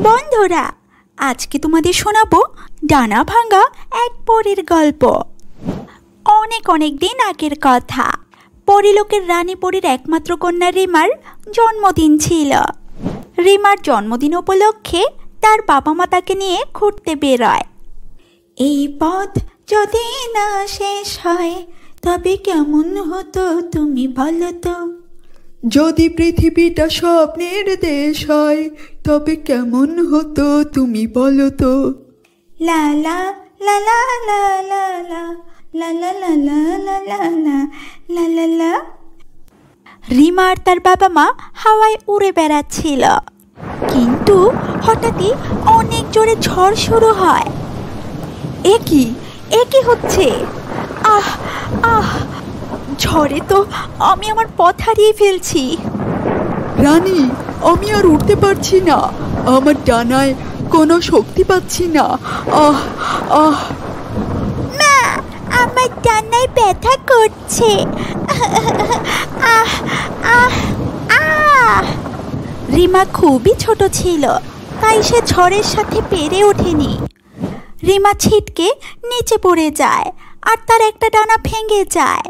বন্ধুরা, আজকে তোমাদের শোনাবো ডানা ভাঙা এক পরীর গল্প। অনেক অনেক দিন আগের কথা। পরীলোকের রানী পরীর একমাত্র কন্যা রিমার জন্মদিন ছিল। রিমার জন্মদিন উপলক্ষে তার বাবা মা তাকে নিয়ে ঘুরতে বেরোয়। এই পথ যদি না শেষ হয় তবে কেমন হতো তুমি বলো তো। যদি পৃথিবীটা স্বপ্নের দেশ হয় তবে কেমন হতো তুমি বলো তো। লা লা লা লা লা লা লা লা লা লা লা লা লা লা লা লা লা। রিমা আর তার বাবা মা হাওয়ায় উড়ে বেড়াচ্ছিল, কিন্তু হঠাৎই অনেক জোরে ঝড় শুরু হয়। এ কি হচ্ছে? আহ আহ, ঝড়ে তো আমি আমার পথ হারিয়ে ফেলছি। রানী, আমি আর উঠতে পারছি না, আমার ডানায় কোনো শক্তি পাচ্ছি না। আহ আহ মা, আমার ডানায় ব্যথা করছে। আহ আহ আহ। রিমা খুবই ছোট ছিল, তাই সে ঝড়ের সাথে পেরে ওঠেনি। রিমা ছিটকে নিচে পড়ে যায় আর তার একটা ডানা ভেঙে যায়।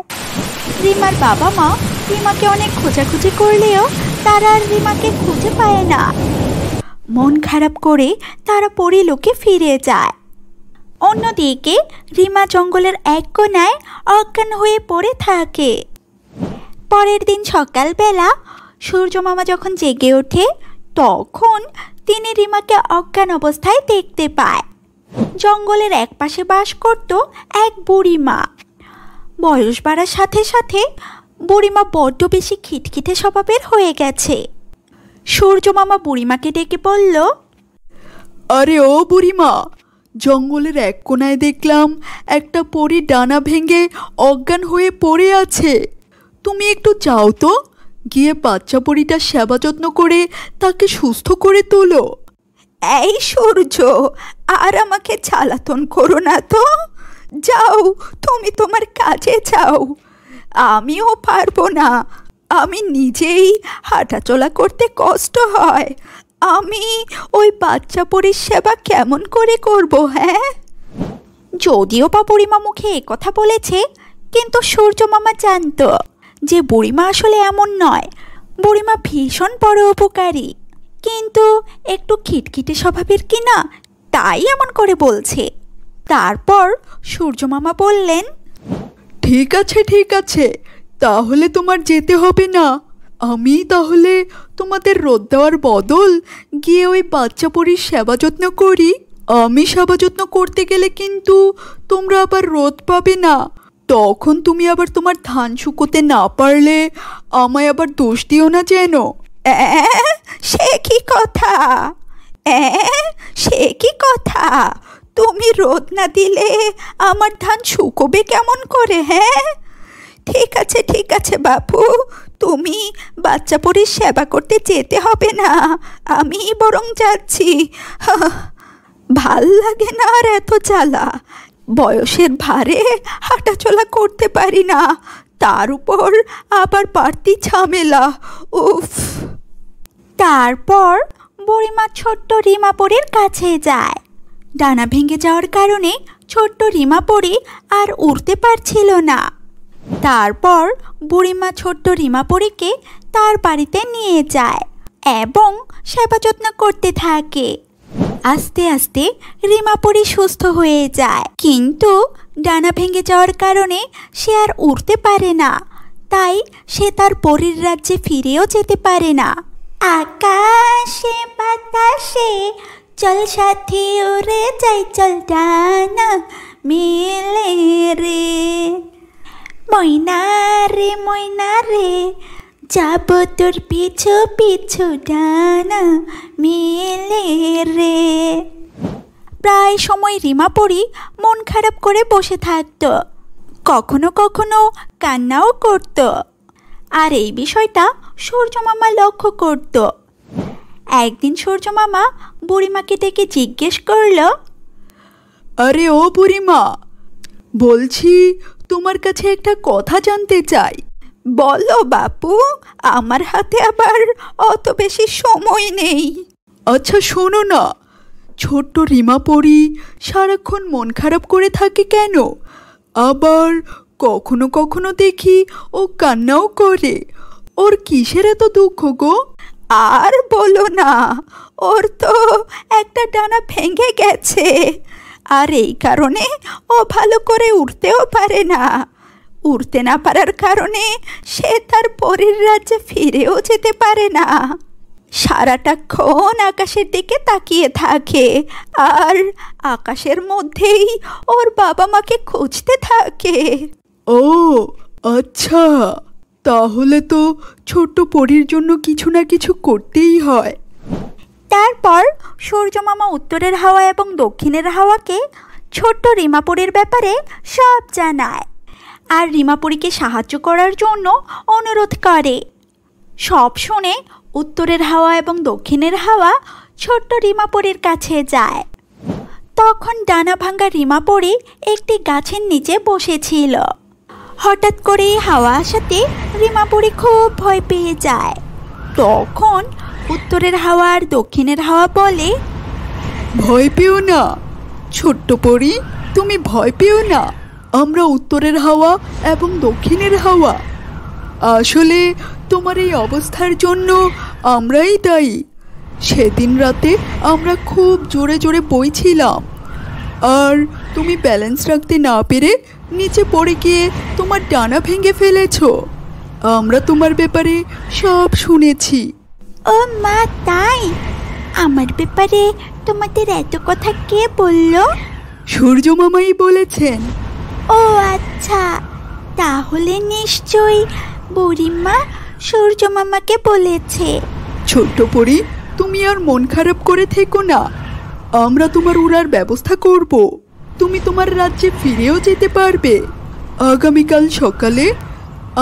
রিমার বাবা মা রিমাকে অনেক খোঁজাখুঁজি করলেও তারা আর রিমাকে খুঁজে পায় না। মন খারাপ করে তারা পরীলোকে ফিরে যায়। অন্যদিকে রিমা জঙ্গলের এক কোণায় অজ্ঞান হয়ে পড়ে থাকে। পরের দিন সকালবেলা সূর্য মামা যখন জেগে ওঠে, তখন তিনি রিমাকে অজ্ঞান অবস্থায় দেখতে পায়। জঙ্গলের এক পাশে বাস করত এক বুড়িমা। বয়স বাড়ার সাথে সাথে বুড়িমা বড্ড বেশি খিটখিটে স্বভাবের হয়ে গেছে। সূর্য মামা বুড়িমাকে ডেকে বলল, আরে ও বুড়িমা, জঙ্গলের এক কোণায় দেখলাম একটা পরী ডানা ভেঙে অজ্ঞান হয়ে পড়ে আছে। তুমি একটু যাও তো, গিয়ে বাচ্চা পরীটার সেবা যত্ন করে তাকে সুস্থ করে তোলো। এই সূর্য, আর আমাকে জ্বালাতন করো না তো। যাও, তুমি তোমার কাজে যাও। আমিও পারবো না, আমি নিজেই হাঁটাচলা করতে কষ্ট হয়। আমি ওই বাচ্চা পরীর সেবা কেমন করে করব? হ্যাঁ, যদিও বা বুড়িমা মুখে কথা বলেছে, কিন্তু সূর্য মামা জানতো যে বুড়িমা আসলে এমন নয়। বুড়িমা ভীষণ বড় উপকারী, কিন্তু একটু খিটখিটে স্বভাবের কিনা, তাই এমন করে বলছে। তারপর সূর্য মামা বললেন, ঠিক আছে, তাহলে তোমার যেতে হবে না। আমি তাহলে তোমাদের রোদ দেওয়ার বদল গিয়ে ওই বাচ্চা পরীর সেবা যত্ন করি। আমি সেবা যত্ন করতে গেলে কিন্তু তোমরা আবার রোদ পাবে না। তখন তুমি আবার তোমার ধান শুকোতে না পারলে আমায় আবার দোষ দিও না যেন। সে কি কথা? সে কি কথা? তুমি রোদ না দিলে আমার ধান শুকোবে কেমন করে? হ্যাঁ, ঠিক আছে বাপু, তুমি বাচ্চা পরীর সেবা করতে যেতে হবে না, আমি বরং যাচ্ছি। ভাল লাগে না আর এত জ্বালা। বয়সের ভারে হাঁটাচলা করতে পারি না, তার উপর আবার বাড়তি ঝামেলা। উফ। তারপর বুড়িমা ছোট্ট রিমা পরীর কাছে যায়। ডানা ভেঙে যাওয়ার কারণে ছোট্ট রিমা পরী আর উড়তে পারছিল না। তারপর বুড়িমা ছোট্ট রিমা পরীকে তার বাড়িতে নিয়ে যায় এবং সেবা যত্ন করতে থাকে। আস্তে আস্তে রিমা পরী সুস্থ হয়ে যায়, কিন্তু ডানা ভেঙে যাওয়ার কারণে সে আর উড়তে পারে না। তাই সে তার পরীর রাজ্যে ফিরেও যেতে পারে না। আকাশে বাতাসে চল সাথী উড়ে যাই, চল ডানা মেলে রে। ময়না রে যাব তোর পিছু পিছু, ডানা মেলে রে। প্রায় সময় রিমা পরী মন খারাপ করে বসে থাকত, কখনো কখনো কান্নাও করত। আর এই বিষয়টা সূর্য মামা লক্ষ্য করত। একদিন সূর্য মামা বুড়িমাকে ডেকে জিজ্ঞেস করল, আরে ও বুড়িমা, বলছি তোমার কাছে একটা কথা জানতে চাই। বলো বাপু, আমার হাতে আবার অত বেশি সময় নেই। আচ্ছা শোনো না, ছোট্ট রিমা পরি সারাক্ষণ মন খারাপ করে থাকে কেন? আবার কখনো কখনো দেখি ও কান্নাও করে। ওর কিসের এত দুঃখ গো? আর বলো না, ওর তো একটা ডানা ভেঙে গেছে, আর এই কারণে ও ভালো করে উড়তেও পারে না। উড়তে না পারার কারণে সে তার পরীর রাজ্যে ফিরেও যেতে পারে না। সারাটাক্ষণ আকাশের দিকে তাকিয়ে থাকে, আর আকাশের মধ্যেই ওর বাবা মাকে খুঁজতে থাকে। ও আচ্ছা, তাহলে তো ছোট্ট পরীর জন্য কিছু না কিছু করতেই হয়। তারপর সূর্য মামা উত্তরের হাওয়া এবং দক্ষিণের হাওয়াকে ছোট্ট রিমাপুরীর ব্যাপারে সব জানায়, আর রিমাপুরীকে সাহায্য করার জন্য অনুরোধ করে। সব শুনে উত্তরের হাওয়া এবং দক্ষিণের হাওয়া ছোট্ট রিমাপুরীর কাছে যায়। তখন ডানা ভাঙ্গা রিমাপুরী একটি গাছের নিচে বসেছিল। হঠাৎ করে হাওয়া আসাতে রিমাপুরী খুব ভয় পেয়ে যায়। তখন উত্তরের হাওয়া আর দক্ষিণের হাওয়া বলে, ভয় পেও না ছোট্ট পরী, তুমি ভয় পেও না। আমরা উত্তরের হাওয়া এবং দক্ষিণের হাওয়া। আসলে তোমার এই অবস্থার জন্য আমরাই দায়ী। সেদিন রাতে আমরা খুব জোরে জোরে বইছিলাম, আর তুমি ব্যালেন্স রাখতে না পেরে নিচে পড়ে গিয়ে তোমার ডানা ভেঙে ফেলেছ। আমরা তোমার ব্যাপারে সব শুনেছি। ও মা, তাই? আমার ব্যাপারে তোমাদের এত কথা কে বলল? সূর্য মামাই বলেছেন। ও আচ্ছা, তাহলে নিশ্চয়ই বুড়িমা সূর্য মামাকে বলেছে। ছোট্ট পরী, তুমি আর মন খারাপ করে থেকো না। আমরা তোমার উড়ার ব্যবস্থা করব। তুমি তোমার রাজ্যে ফিরেও যেতে পারবে। আগামীকাল সকালে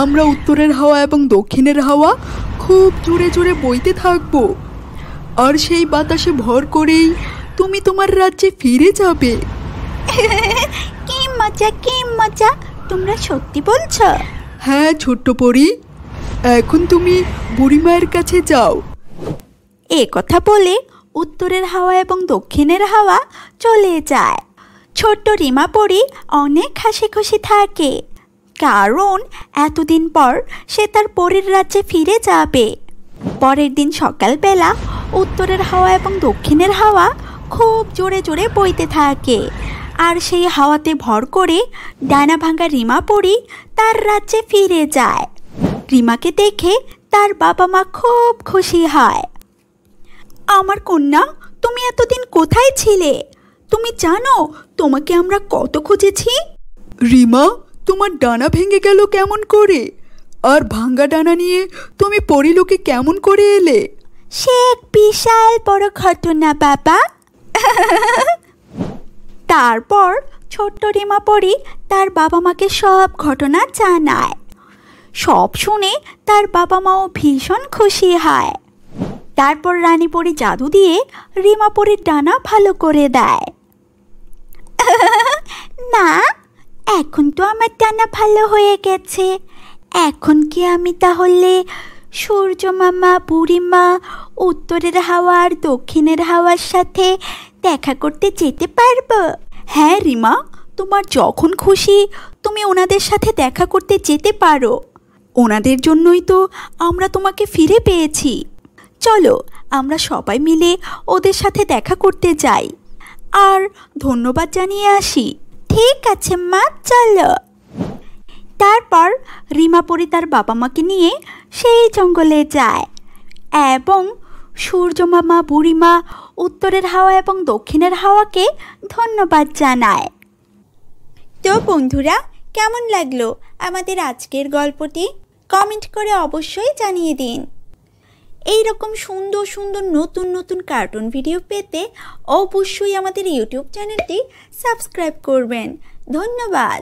আমরা উত্তরের হাওয়া এবং দক্ষিণের হাওয়া খুব জোরে জোরে বইতে থাকব, আর সেই বাতাসে ভর করেই তুমি তোমার রাজ্যে ফিরে যাবে। কি মজা, কি মজা! তোমরা সত্যি বলছো? হ্যাঁ ছোট্ট পরী, এখন তুমি বুড়িমায়ের কাছে যাও। এ কথা বলে উত্তরের হাওয়া এবং দক্ষিণের হাওয়া চলে যায়। ছোট্ট রিমা পরি অনেক হাসি খুশি থাকে, কারণ এতদিন পর সে তার পরীর রাজ্যে ফিরে যাবে। পরের দিন সকালবেলা উত্তরের হাওয়া এবং দক্ষিণের হাওয়া খুব জোরে জোরে বইতে থাকে, আর সেই হাওয়াতে ভর করে ডানা ভাঙ্গা রিমা পরি তার রাজ্যে ফিরে যায়। রিমাকে দেখে তার বাবা মা খুব খুশি হয়। আমার কন্যা, তুমি এতদিন কোথায় ছিলে? তুমি জানো তোমাকে আমরা কত খুঁজেছি? রিমা, তোমার ডানা ভেঙে গেল কেমন করে? আর ভাঙ্গা ডানা নিয়ে তুমি পরিলোকে কেমন করে এলে? সে এক বিশাল বড় ঘটনা বাবা। তারপর ছোট্ট রিমা পরি তার বাবা মাকে সব ঘটনা জানায়। সব শুনে তার বাবা মাও ভীষণ খুশি হয়। তারপর রানী পরি জাদু দিয়ে রিমা পরির ডানা ভালো করে দেয়। না, এখন তো আমার ডানা ভালো হয়ে গেছে। এখন কি আমি তাহলে সূর্য মামা, বুড়িমা, উত্তরের হাওয়া আর দক্ষিণের হাওয়ার সাথে দেখা করতে যেতে পারবো? হ্যাঁ রিমা, তোমার যখন খুশি তুমি ওনাদের সাথে দেখা করতে যেতে পারো। ওনাদের জন্যই তো আমরা তোমাকে ফিরে পেয়েছি। চলো আমরা সবাই মিলে ওদের সাথে দেখা করতে যাই, আর ধন্যবাদ জানিয়ে আসি। ঠিক আছে মা, চলো। তারপর রিমা পরি তার বাবা মাকে নিয়ে সেই জঙ্গলে যায় এবং সূর্য মামা, বুড়িমা, উত্তরের হাওয়া এবং দক্ষিণের হাওয়াকে ধন্যবাদ জানায়। তো বন্ধুরা, কেমন লাগলো আমাদের আজকের গল্পটি? কমেন্ট করে অবশ্যই জানিয়ে দিন। এই রকম সুন্দর সুন্দর নতুন নতুন কার্টুন ভিডিও পেতে অবশ্যই আমাদের ইউটিউব চ্যানেলটি সাবস্ক্রাইব করবেন। ধন্যবাদ।